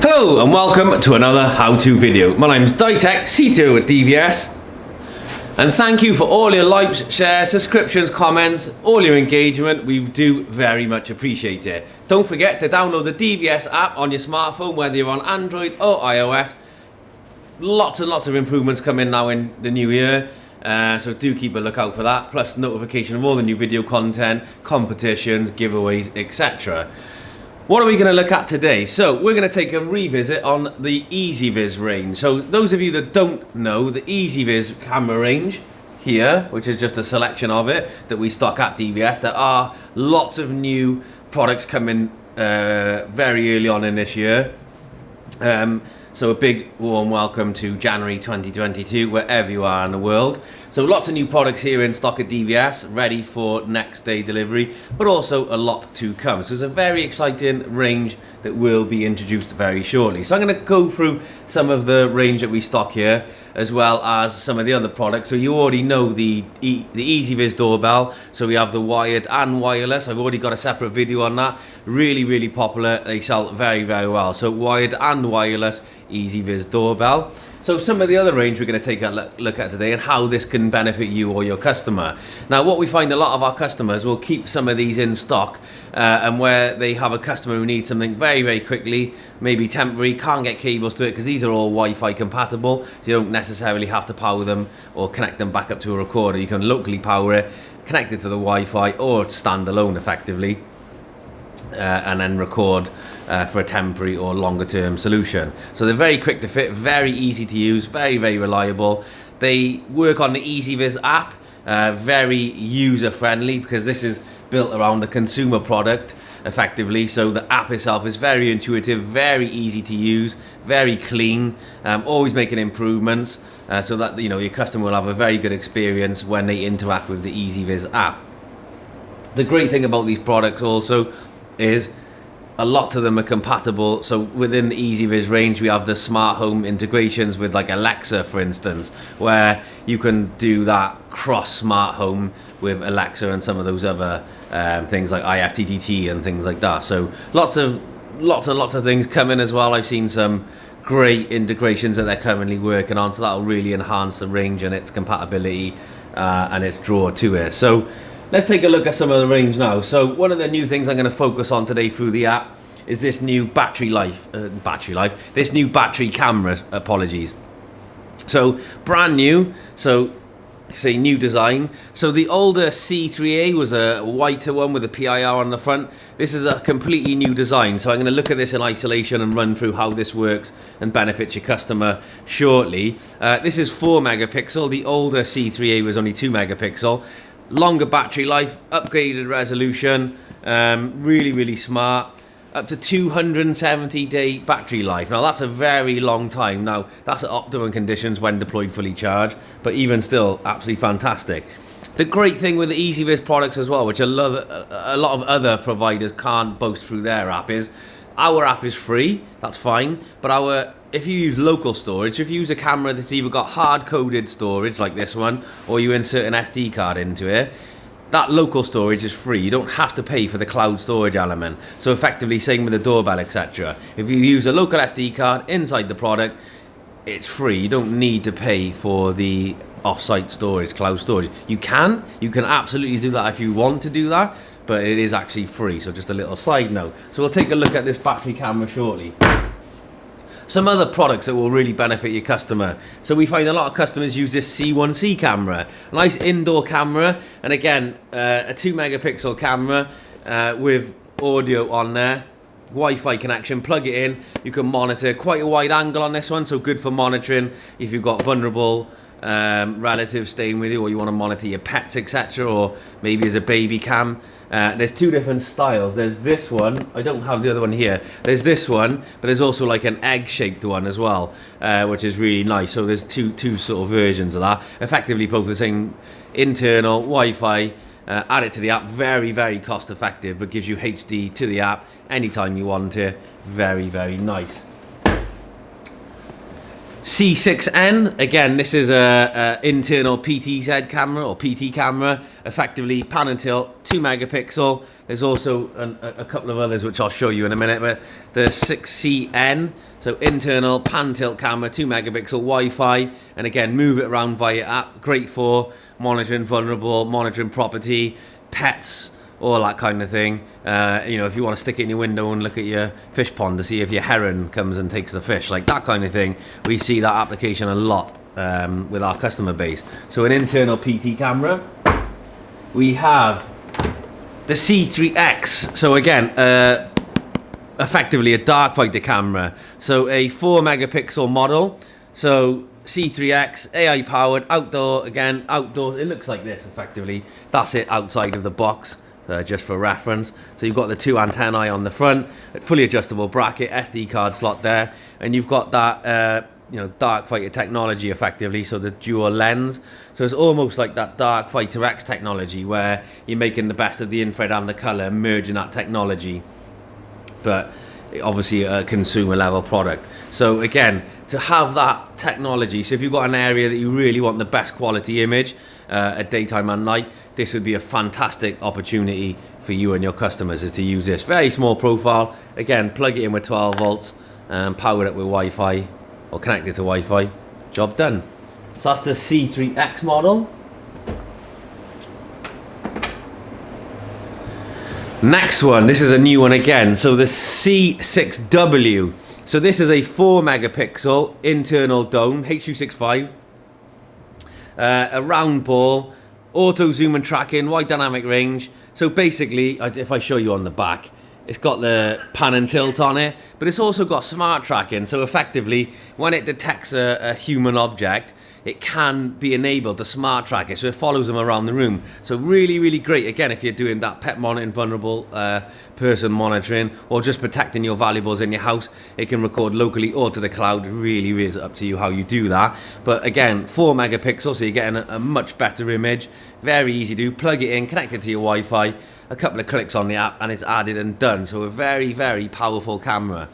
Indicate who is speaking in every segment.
Speaker 1: Hello and welcome to another how-to video. My name is DAITECH, CTO at DVS, and thank you for all your likes, shares, subscriptions, comments, all your engagement. We do very much appreciate it. Don't forget to download the DVS app on your smartphone, whether you're on Android or iOS. Lots and lots of improvements coming now in the new year, so do keep a lookout for that, plus notification of all the new video content, competitions, giveaways, etc. What are we going to look at today? So we're going to take a revisit on the EZVIZ range. So those of you that don't know, the EZVIZ camera range here, which is just a selection of it that we stock at DVS, there are lots of new products coming very early on in this year. So a big warm welcome to January 2022, wherever you are in the world. So lots of new products here in stock at DVS, ready for next day delivery, but also a lot to come. So it's a very exciting range that will be introduced very shortly. So I'm going to go through some of the range that we stock here, as well as some of the other products. So you already know the EasyViz doorbell. So we have the wired and wireless. I've already got a separate video on that. Really popular. They sell very well. So wired and wireless EasyViz doorbell. So some of the other range we're going to take a look at today and how this can benefit you or your customer. Now what we find, a lot of our customers will keep some of these in stock, and where they have a customer who needs something very quickly, maybe temporary, can't get cables to it, because these are all Wi-Fi compatible, so you don't necessarily have to power them or connect them back up to a recorder. You can locally power it, connect it to the Wi-Fi, or standalone effectively, and then record for a temporary or longer term solution. So they're very quick to fit, very easy to use, very reliable. They work on the EasyViz app, very user friendly, because this is built around the consumer product effectively. So the app itself is very intuitive, very easy to use, very clean, always making improvements, so that your customer will have a very good experience when they interact with the EasyViz app. The great thing about these products also is a lot of them are compatible. So within the EasyViz range, we have the smart home integrations with like Alexa, for instance, where you can do that cross smart home with Alexa and some of those other things like IFTTT and things like that. So lots of things coming as well. I've seen some great integrations that they're currently working on, so that'll really enhance the range and its compatibility and its draw to it. So let's take a look at some of the range now. So one of the new things I'm going to focus on today through the app is this new this new battery camera, So brand new, so say new design. So the older C3A was a whiter one with a PIR on the front. This is a completely new design. So I'm going to look at this in isolation and run through how this works and benefits your customer shortly. This is 4 megapixel. The older C3A was only 2 megapixel. Longer battery life, upgraded resolution, really smart, up to 270-day battery life. Now that's a very long time. Now that's at optimum conditions when deployed fully charged, but even still absolutely fantastic. The great thing with the EasyViz products as well, which a lot of other providers can't boast through their app, is our app is free, that's fine, but if you use local storage, if you use a camera that's either got hard-coded storage like this one, or you insert an SD card into it, that local storage is free. You don't have to pay for the cloud storage element. So effectively, same with the doorbell, etc. If you use a local SD card inside the product, it's free. You don't need to pay for the off-site storage, cloud storage. You can absolutely do that if you want to do that, but it is actually free. So just a little side note. So we'll take a look at this battery camera shortly. Some other products that will really benefit your customer. So we find a lot of customers use this C1C camera, a nice indoor camera, and again a 2 megapixel camera with audio on there, Wi-Fi connection, plug it in, you can monitor, quite a wide angle on this one, so good for monitoring if you've got vulnerable relatives staying with you, or you want to monitor your pets, etc., or maybe as a baby cam. There's two different styles. There's this one, I don't have the other one here. There's this one, but there's also like an egg-shaped one as well, which is really nice. So there's two sort of versions of that. Effectively both the same internal Wi-Fi. Add it to the app, very cost effective, but gives you HD to the app anytime you want it. Very nice. C6N, again, this is a internal PTZ camera or PT camera, effectively pan and tilt, 2 megapixel. There's also a couple of others which I'll show you in a minute, but the 6CN, so internal pan tilt camera, 2 megapixel, Wi-Fi, and again, move it around via app. Great for monitoring vulnerable, monitoring property, pets, all that kind of thing. You know, if you want to stick it in your window and look at your fish pond to see if your heron comes and takes the fish, like that kind of thing, we see that application a lot with our customer base. So an internal PT camera. We have the C3X. So again, effectively a dark fighter camera. So a 4 megapixel model. So C3X, AI powered, outdoor, again, outdoors. It looks like this effectively. That's it outside of the box. Just for reference. So you've got the 2 antennae on the front, fully adjustable bracket, SD card slot there, and you've got that you know, dark fighter technology effectively, so the dual lens. So it's almost like that dark fighter X technology where you're making the best of the infrared and the color, merging that technology, but obviously a consumer level product. So again, to have that technology, so if you've got an area that you really want the best quality image at daytime and night, this would be a fantastic opportunity for you and your customers, is to use this. Very small profile, again, plug it in with 12 volts and power it with Wi-Fi or connect it to Wi-Fi, job done. So that's the C3X model. Next one, this is a new one again, so the C6W. So this is a 4 megapixel internal dome, H.265, a round ball, auto zoom and tracking, wide dynamic range. So basically, if I show you on the back, it's got the pan and tilt on it, but it's also got smart tracking. So effectively, when it detects a human object, it can be enabled to smart track it, so it follows them around the room. So really, really great, again, if you're doing that pet monitoring, vulnerable person monitoring, or just protecting your valuables in your house, it can record locally or to the cloud. It really is up to you how you do that. But again, 4 megapixels, so you're getting a much better image. Very easy to do, plug it in, connect it to your Wi-Fi, a couple of clicks on the app, and it's added and done. So a very, very powerful camera.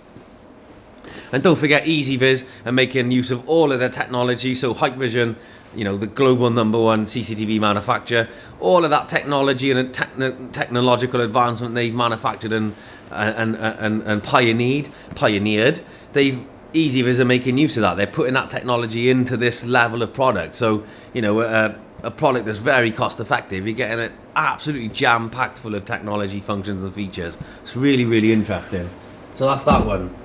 Speaker 1: And don't forget EasyViz are making use of all of their technology. So Hikvision, you know, the global #1 CCTV manufacturer, all of that technology and technological advancement they've manufactured and pioneered. EasyViz are making use of that. They're putting that technology into this level of product. So, you know, a product that's very cost effective. You're getting it absolutely jam-packed full of technology, functions and features. It's really, really interesting. So that's that one.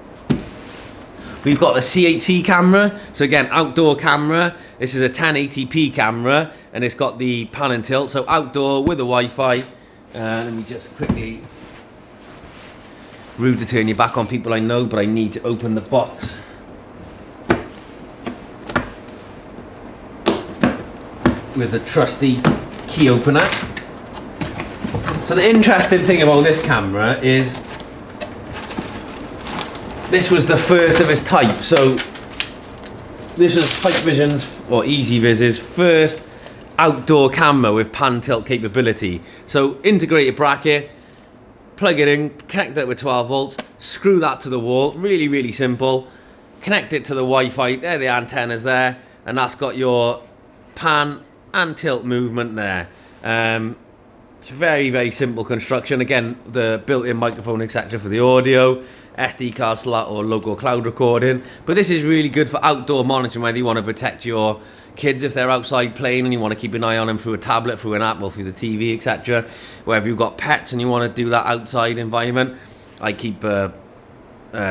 Speaker 1: We've got the C8C camera. So again, outdoor camera. This is a 1080p camera, and it's got the pan and tilt. So outdoor with the Wi-Fi. Let me just quickly. Rude to turn your back on people, I know, but I need to open the box. With a trusty key opener. So the interesting thing about this camera is this was the first of its type. So this was Hikvision's or EasyViz's first outdoor camera with pan tilt capability. So integrated bracket, plug it in, connect it with 12 volts, screw that to the wall, really, really simple. Connect it to the Wi-Fi, there the antennas there, and that's got your pan and tilt movement there. It's very, very simple construction. Again, the built-in microphone, etc. for the audio, SD card slot or local cloud recording. But this is really good for outdoor monitoring, whether you want to protect your kids if they're outside playing and you want to keep an eye on them through a tablet, through an app, or through the TV, etc. Whether you've got pets and you want to do that outside environment. I keep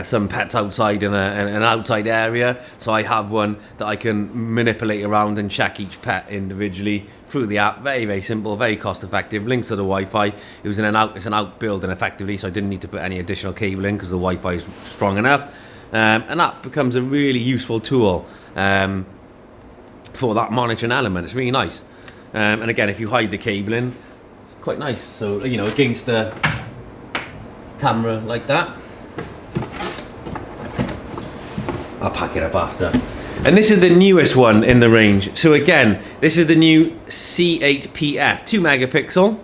Speaker 1: some pets outside in an outside area, so I have one that I can manipulate around and check each pet individually through the app. Very, very simple, very cost effective. Links to the Wi-Fi. It's an outbuilding effectively, so I didn't need to put any additional cable in because the Wi-Fi is strong enough, and that becomes a really useful tool for that monitoring element. It's really nice, and again, if you hide the cabling, quite nice. So, you know, against the camera like that. I'll pack it up after. And this is the newest one in the range. So again, this is the new C8PF 2 megapixel.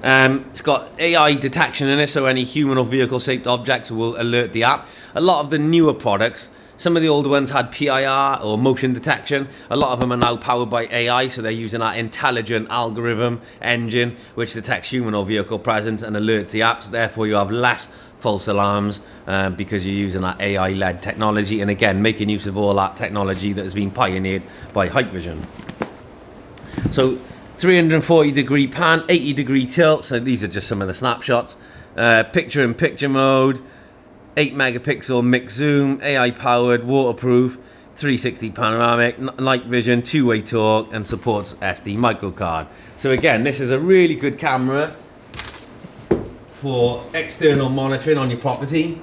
Speaker 1: It's got AI detection in it, so any human or vehicle shaped objects will alert the app. A lot of the newer products Some of the older ones had PIR or motion detection. A lot of them are now powered by AI, so they're using that intelligent algorithm engine which detects human or vehicle presence and alerts the apps. Therefore, you have less false alarms because you're using that AI-led technology, and again, making use of all that technology that has been pioneered by Hikvision. So 340-degree pan, 80-degree tilt, so these are just some of the snapshots. Picture-in-picture mode, 8-megapixel mixed zoom, AI-powered, waterproof, 360 panoramic, night vision, two-way talk, and supports SD microcard. So again, this is a really good camera for external monitoring on your property.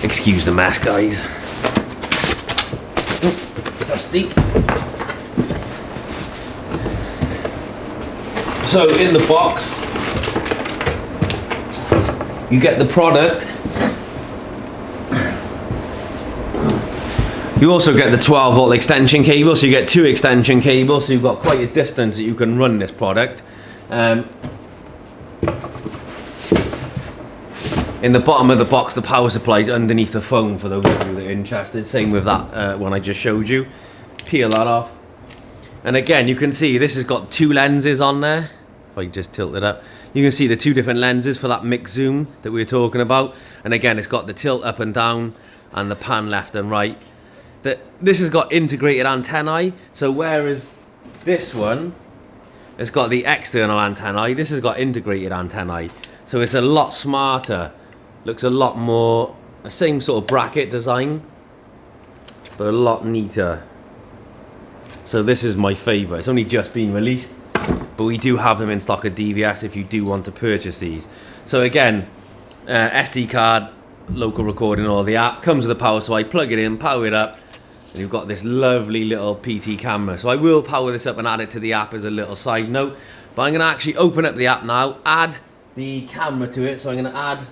Speaker 1: Excuse the mess, guys. Dusty. So in the box, you get the product. You also get the 12-volt extension cable, so you get 2 extension cables, so you've got quite a distance that you can run this product. In the bottom of the box, the power supply is underneath the phone for those of you that are interested. Same with that one I just showed you. Peel that off. And again, you can see this has got 2 lenses on there. If I just tilt it up, you can see the 2 different lenses for that mixed zoom that we were talking about. And again, it's got the tilt up and down and the pan left and right. This has got integrated antennae. So whereas this one has got the external antennae, this has got integrated antennae. So it's a lot smarter. Looks a lot more, the same sort of bracket design, but a lot neater. So this is my favourite. It's only just been released, but we do have them in stock at DVS if you do want to purchase these. So again, SD card, local recording, all the app, comes with a power supply, plug it in, power it up, and you've got this lovely little PT camera. So I will power this up and add it to the app as a little side note, but I'm going to actually open up the app now, add the camera to it. So I'm going to add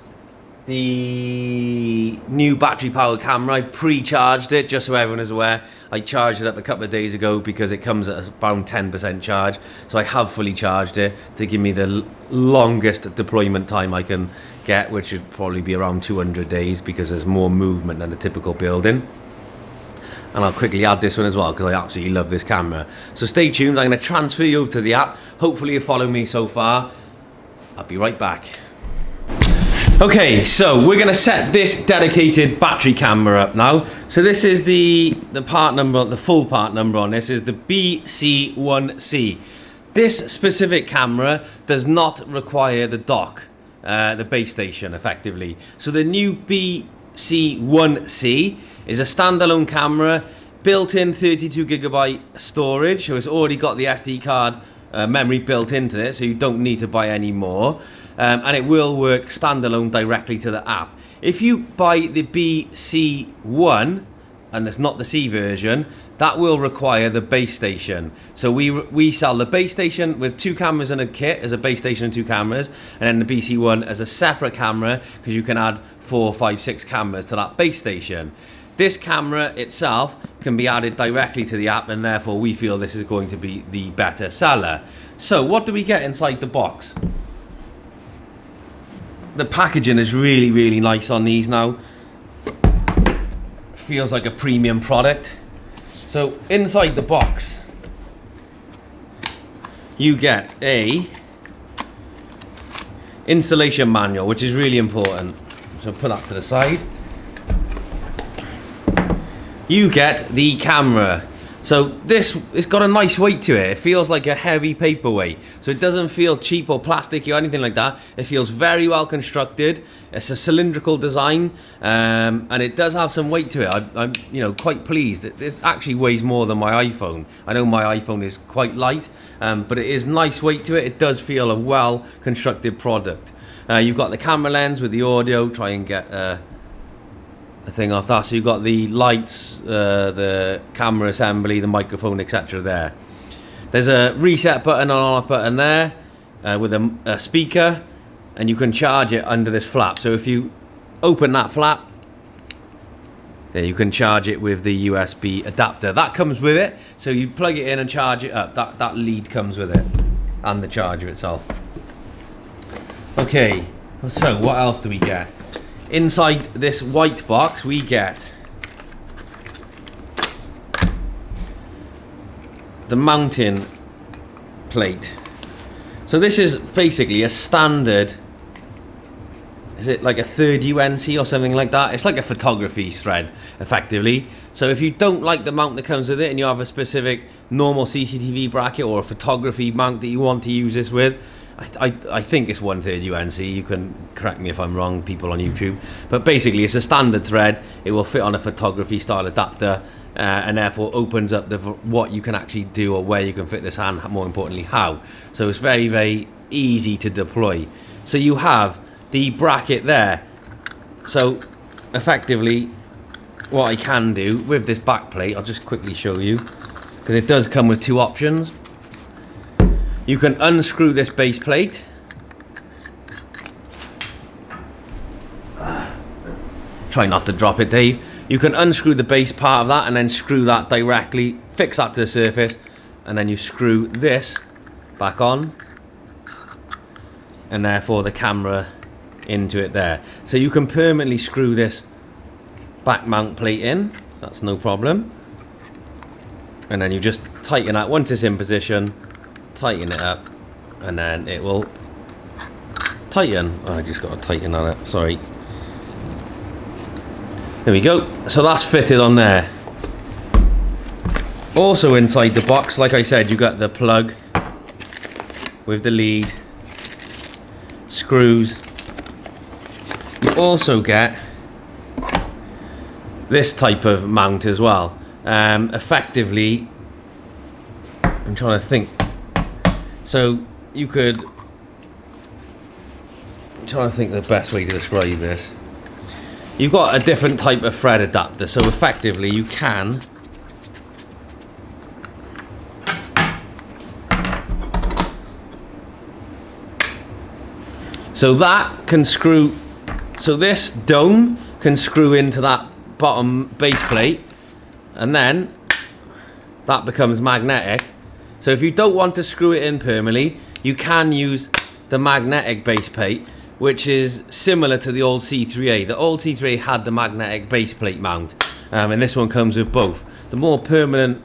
Speaker 1: the new battery powered camera. I pre-charged it just so everyone is aware. I charged it up a couple of days ago because it comes at around 10% charge, so I have fully charged it to give me the longest deployment time I can get, which should probably be around 200 days because there's more movement than a typical building. And I'll quickly add this one as well because I absolutely love this camera. So stay tuned, I'm going to transfer you over to the app. Hopefully you follow me so far. I'll be right back. Okay, so we're going to set this dedicated battery camera up now. So this is the part number, the full part number on this is the BC1C. This specific camera does not require the dock, the base station effectively. So the new BC1C is a standalone camera, built-in 32GB storage, so it's already got the SD card memory built into it, so you don't need to buy any more. And it will work standalone directly to the app. If you buy the BC1, and it's not the C version, that will require the base station. So we sell the base station with 2 cameras in a kit as a base station and 2 cameras, and then the BC1 as a separate camera because you can add 4, 5, 6 cameras to that base station. This camera itself can be added directly to the app, and therefore we feel this is going to be the better seller. So what do we get inside the box? The packaging is really, really nice on these now. Feels like a premium product. So inside the box, you get a installation manual, which is really important. So put that to the side. You get the camera. So this, it's got a nice weight to it. It feels like a heavy paperweight. So it doesn't feel cheap or plasticky or anything like that. It feels very well constructed. It's a cylindrical design, and it does have some weight to it. I'm quite pleased. This actually weighs more than my iPhone. I know my iPhone is quite light, but it is nice weight to it. It does feel a well constructed product. You've got the camera lens with the audio. Try and get a thing off that. So you've got the lights, the camera assembly, the microphone, etc. there. There's a reset button and on-off button there with a speaker, and you can charge it under this flap. So if you open that flap, There, you can charge it with the USB adapter. That comes with it, so you plug it in and charge it up. That lead comes with it, and the charger itself. Okay, so what else do we get? Inside this white box, we get the mounting plate. So this is basically a standard, is it like a 3rd UNC or something like that? It's like a photography thread, effectively. So if you don't like the mount that comes with it and you have a specific normal CCTV bracket or a photography mount that you want to use this with, I think it's 1/3 UNC. You can correct me if I'm wrong, people on YouTube. But basically, it's a standard thread. It will fit on a photography style adapter, and therefore opens up what you can actually do, or where you can fit this, and more importantly, how. So it's very, very easy to deploy. So you have the bracket there. So effectively, what I can do with this back plate, I'll just quickly show you, because it does come with 2 options. You can unscrew this base plate. Try not to drop it, Dave. You can unscrew the base part of that and then screw that directly, fix that to the surface, and then you screw this back on, and therefore the camera into it there. So you can permanently screw this back mount plate in, that's no problem. And then you just tighten that once it's in position, tighten it up, and then it will tighten. Oh, I just got to tighten that up, sorry. There we go. So that's fitted on there. Also inside the box, like I said, you got the plug with the lead, screws. You also get this type of mount as well. Effectively, I'm trying to think. So you could, I'm trying to think the best way to describe this. You've got a different type of thread adapter, so effectively you can so that can screw, so this dome can screw into that bottom base plate, and then that becomes magnetic. So if you don't want to screw it in permanently, you can use the magnetic base plate, which is similar to the old C3A. The old C3A had the magnetic base plate mount, and this one comes with both. The more permanent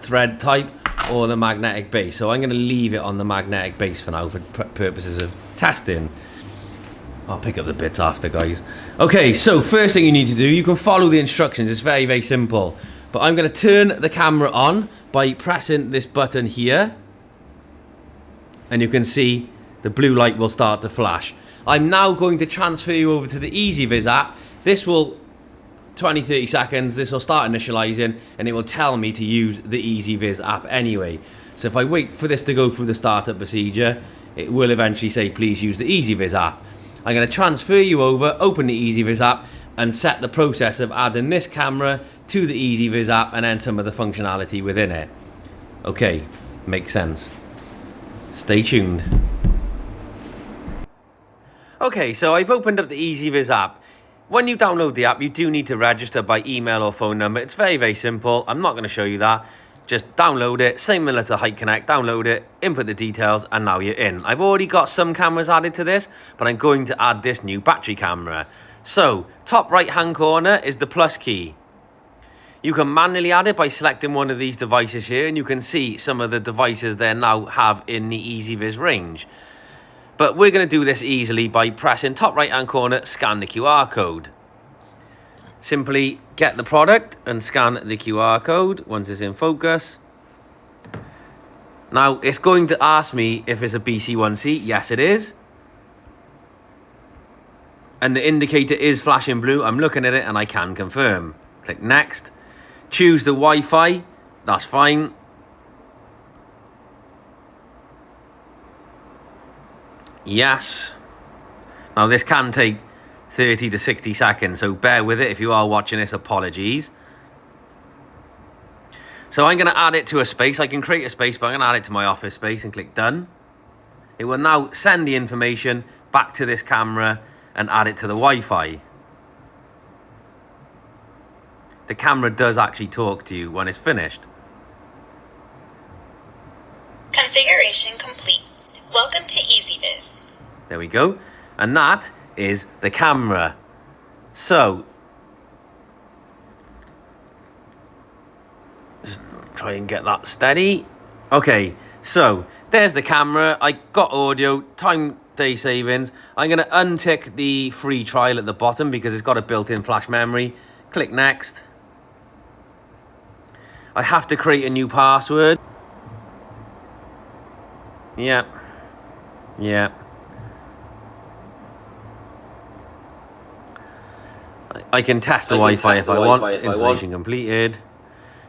Speaker 1: thread type or the magnetic base. So I'm going to leave it on the magnetic base for now for purposes of testing. I'll pick up the bits after, guys. Okay, so first thing you need to do, you can follow the instructions. It's very, very simple. But I'm going to turn the camera on by pressing this button here. And you can see the blue light will start to flash. I'm now going to transfer you over to the EasyViz app. This will, 20-30 seconds, this will start initializing and it will tell me to use the EasyViz app anyway. So if I wait for this to go through the startup procedure, it will eventually say please use the EasyViz app. I'm going to transfer you over, open the EasyViz app and set the process of adding this camera to the EasyViz app and then some of the functionality within it. Okay, makes sense. Stay tuned. Okay, so I've opened up the EasyViz app. When you download the app, you do need to register by email or phone number. It's very, very simple. I'm not going to show you that. Just download it, similar to Height Connect, download it, input the details, and now you're in. I've already got some cameras added to this, but I'm going to add this new battery camera. So, top right-hand corner is the plus key. You can manually add it by selecting one of these devices here, and you can see some of the devices they now have in the EasyViz range. But we're going to do this easily by pressing top right hand corner, scan the QR code. Simply get the product and scan the QR code once it's in focus. Now it's going to ask me if it's a BC1C. Yes, it is. And the indicator is flashing blue. I'm looking at it and I can confirm. Click next. Choose the Wi-Fi. That's fine. Yes. Now this can take 30 to 60 seconds, so bear with it if you are watching this, apologies. So I'm going to add it to a space. I can create a space, but I'm going to add it to my office space and click done. It will now send the information back to this camera and add it to the Wi-Fi. the camera does actually talk to you when it's finished.
Speaker 2: Configuration complete. Welcome to EasyViz.
Speaker 1: There we go. And that is the camera. So, just try and get that steady. Okay, so there's the camera. I got audio, time, day savings. I'm going to untick the free trial at the bottom because it's got a built-in flash memory. Click next. I have to create a new password. Yeah. I can test the Wi-Fi if I want. Installation completed.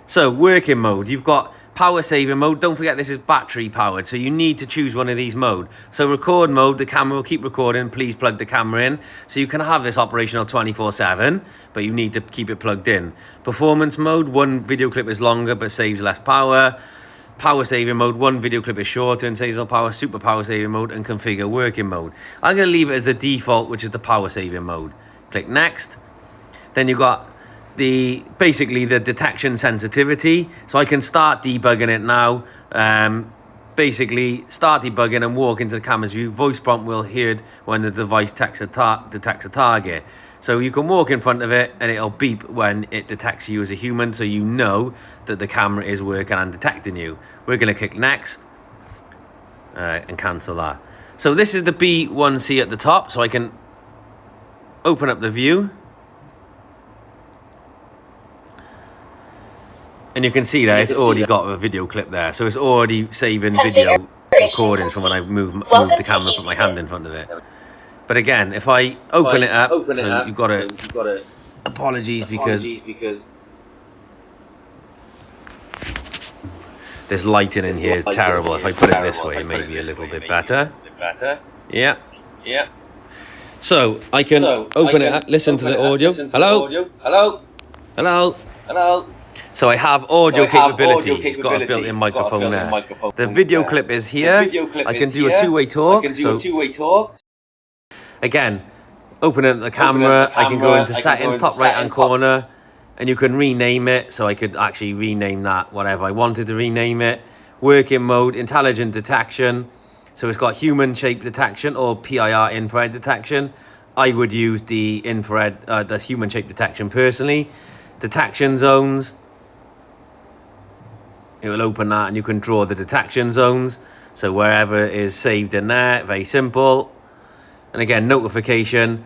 Speaker 1: So, working mode. You've got power saving mode. Don't forget this is battery powered, so you need to choose one of these mode. So, record mode, the camera will keep recording. Please plug the camera in. So, you can have this operational 24/7, but you need to keep it plugged in. Performance mode, one video clip is longer but saves less power. Power saving mode, one video clip is shorter and saves no power. Super power saving mode, and configure working mode. I'm going to leave it as the default, which is the power saving mode. Click next. Then you've got basically the detection sensitivity. So I can start debugging it now. Basically, start debugging and walk into the camera's view. Voice prompt will hear when the device detects a target. So you can walk in front of it and it'll beep when it detects you as a human, so you know that the camera is working and detecting you. We're going to click next and cancel that. So this is the B1C at the top, so I can open up the view. And you can see there, it's already got a video clip there. So it's already saving video recordings from when I move the camera, put my hand in front of it. But again, if I open it up, so you've got to, apologies because this lighting in here is terrible. If I put it this way, maybe a little bit better. Yeah. So I can open it up, listen to the audio. Hello. So I have audio capability. It's got a built-in microphone there. The video clip is here. I can do a two-way talk. So again, open up the camera. I can go into settings, top right-hand corner, and you can rename it. So I could actually rename that whatever I wanted to rename it. Working mode, intelligent detection. So it's got human shape detection or PIR infrared detection. I would use the infrared, that's human shape detection personally. Detection zones. It will open that and you can draw the detection zones. So wherever it is saved in there, very simple. And again, notification.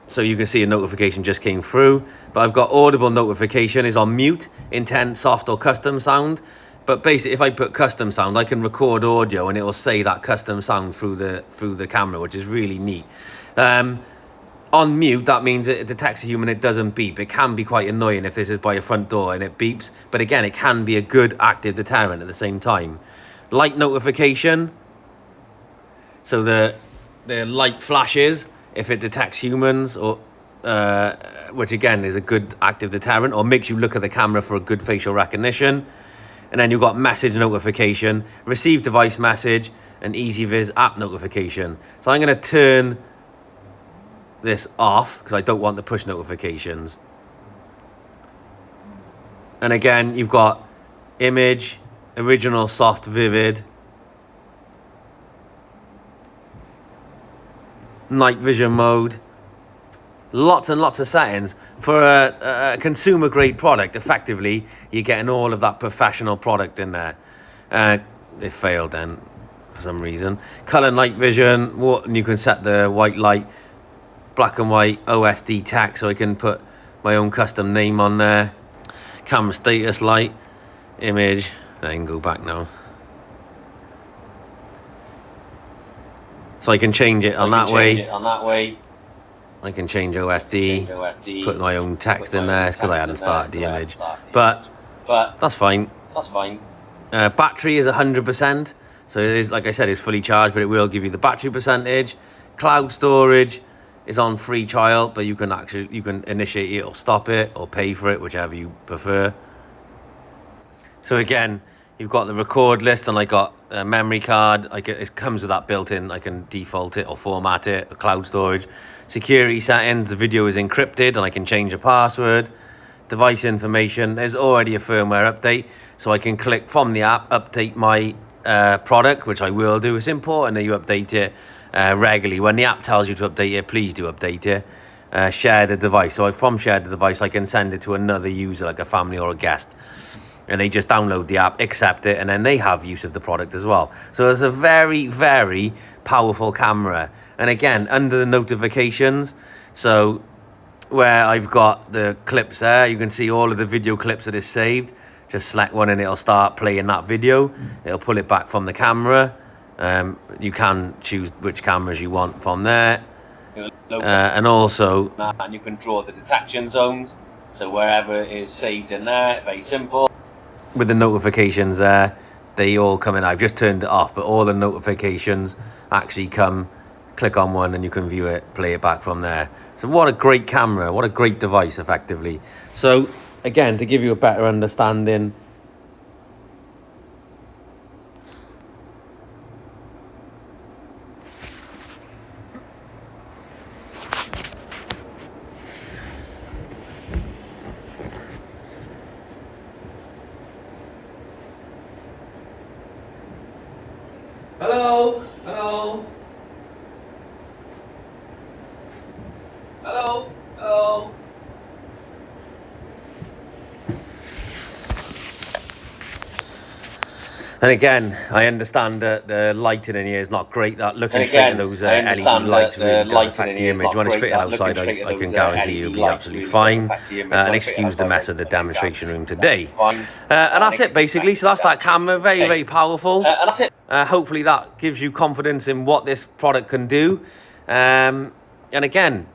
Speaker 1: So you can see a notification just came through. But I've got audible notification is on mute, intense, soft or custom sound. But basically, if I put custom sound, I can record audio and it will say that custom sound through the camera, which is really neat. On mute, that means it detects a human, it doesn't beep. It can be quite annoying if this is by your front door and it beeps. But again, it can be a good active deterrent at the same time. Light notification. So the light flashes if it detects humans, or which again is a good active deterrent, or makes you look at the camera for a good facial recognition. And then you've got message notification, receive device message, and EasyViz app notification. So I'm going to turn this off because I don't want the push notifications. And again, you've got image, original, soft, vivid, night vision mode, lots and lots of settings. For a consumer grade product, effectively you're getting all of that professional product in there. It failed then for some reason. Color, night vision, and you can set the white light, black and white, OSD tag, so I can put my own custom name on there. Camera status light, image, I can go back now. So I can change it on that way. I can change OSD, put my own text in there. It's because I hadn't started the image. But that's fine. Battery is 100%. So it is, like I said, it's fully charged, but it will give you the battery percentage. Cloud storage is on free trial, but you can initiate it or stop it or pay for it, whichever you prefer. So again, You've got the record list, and I got a memory card. It comes with that built in. I can default it or format it, cloud storage. Security settings, the video is encrypted and I can change the password. Device information, there's already a firmware update. So I can click from the app, update my product, which I will do. It's important that you update it regularly. When the app tells you to update it, please do update it. Share the device. So from share the device, I can send it to another user, like a family or a guest. And they just download the app, accept it, and then they have use of the product as well. So it's a very, very powerful camera. And again, under the notifications, so where I've got the clips there, you can see all of the video clips that is saved. Just select one and it'll start playing that video. It'll pull it back from the camera. You can choose which cameras you want from there. And also, and you can draw the detection zones. So wherever it is saved in there, very simple. With the notifications there, they all come in. I've just turned it off, but all the notifications actually come. Click on one and you can view it, play it back from there. So what a great camera, what a great device, effectively. So again, to give you a better understanding, hello, hello, hello, hello. And again, I understand that the lighting in here is not great. That looking straight at those LED lights really does affect the image. When it's fitted outside, I can guarantee you'll be absolutely fine. And excuse the mess of the demonstration room today. And that's it, basically. So that's that camera. Very, very powerful. And that's it. Hopefully that gives you confidence in what this product can do. And again,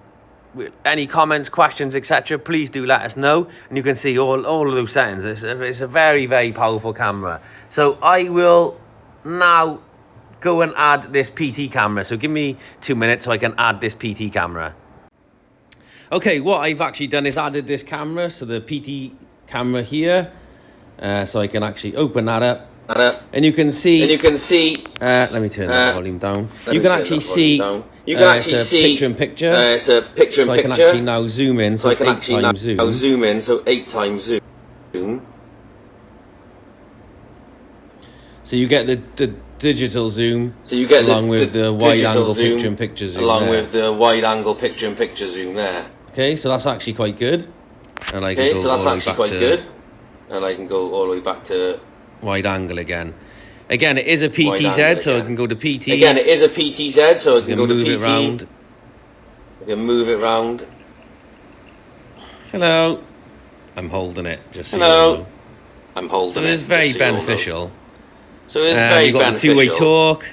Speaker 1: any comments, questions, etc., please do let us know. And you can see all of those settings. It's a very, very powerful camera. So I will now go and add this PT camera. So give me 2 minutes so I can add this PT camera. Okay, what I've actually done is added this camera, so the PT camera here. So I can actually open that up. And you can see, let me turn the volume down. You can actually see, it's a picture-in-picture. It's a picture-in-picture. So I can actually now zoom in, so 8 times zoom. So 8 times zoom. So you get the digital zoom, along with the wide-angle picture-in-picture zoom. Okay, so that's actually quite good. And I can go all the way back to wide angle again. Again, it is a PTZ, so I can go to PT. Again, it is a PTZ, so I can go to PT. I can move it round. Hello. I'm holding it, just so you know. I'm holding it. So it's very beneficial. So it's very beneficial. You've got the two-way talk.